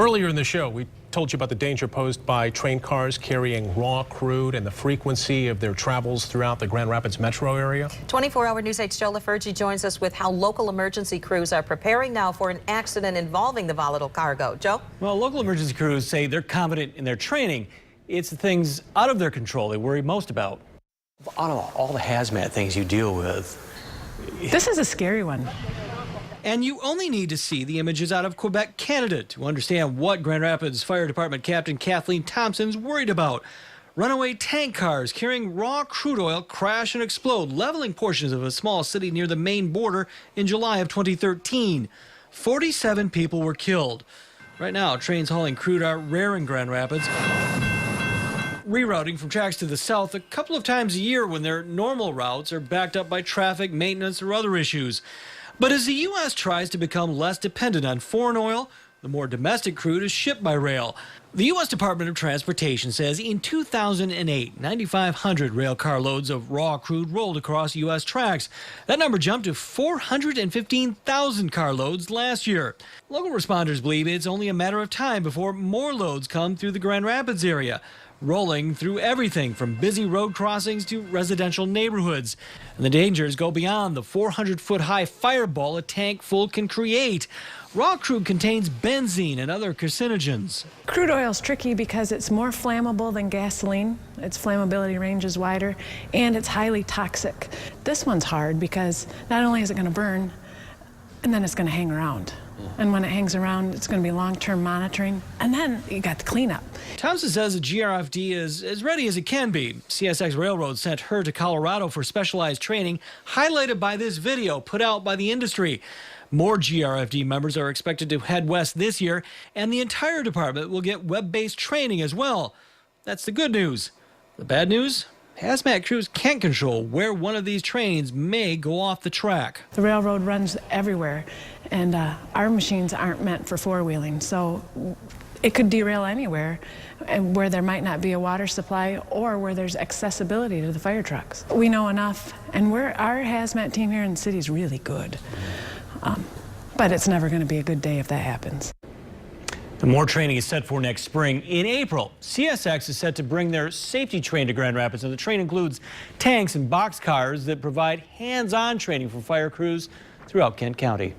Earlier in the show, we told you about the danger posed by train cars carrying raw crude and the frequency of their travels throughout the Grand Rapids metro area. 24-hour News 8's Joe LaFergie joins us with how local emergency crews are preparing now for an accident involving the volatile cargo. Joe? Well, local emergency crews say they're confident in their training. It's the things out of their control they worry most about. Out of all the hazmat things you deal with, this is a scary one. And you only need to see the images out of Quebec, Canada to understand what Grand Rapids Fire Department Captain Kathleen Thompson's worried about. Runaway tank cars carrying raw crude oil crash and explode, leveling portions of a small city near the Maine border in July of 2013. 47 people were killed. Right now, trains hauling crude are rare in Grand Rapids, rerouting from tracks to the south a couple of times a year when their normal routes are backed up by traffic, maintenance, or other issues. But as the U.S. tries to become less dependent on foreign oil, the more domestic crude is shipped by rail. The U.S. Department of Transportation says in 2008, 9,500 rail carloads of raw crude rolled across U.S. tracks. That number jumped to 415,000 carloads last year. Local responders believe it's only a matter of time before more loads come through the Grand Rapids area, rolling through everything from busy road crossings to residential neighborhoods. And the dangers go beyond the 400-foot-high fireball a tank full can create. Raw crude contains benzene and other carcinogens. Crude oil is tricky because it's more flammable than gasoline. Its flammability range is wider, and it's highly toxic. This one's hard because not only is it going to burn, and then it's going to hang around. And when it hangs around, it's going to be long-term monitoring, and then you got the cleanup. Thompson says the GRFD is as ready as it can be. CSX Railroad sent her to Colorado for specialized training, highlighted by this video put out by the industry. More GRFD members are expected to head west this year, and the entire department will get web-based training as well. That's the good news. The bad news? Hazmat crews can't control where one of these trains may go off the track. The railroad runs everywhere, and our machines aren't meant for four-wheeling, so it could derail anywhere and where there might not be a water supply or where there's accessibility to the fire trucks. We know enough, and our hazmat team here in the city is really good. But it's never going to be a good day if that happens. And more training is set for next spring. In April, CSX is set to bring their safety train to Grand Rapids, and the train includes tanks and boxcars that provide hands-on training for fire crews throughout Kent County.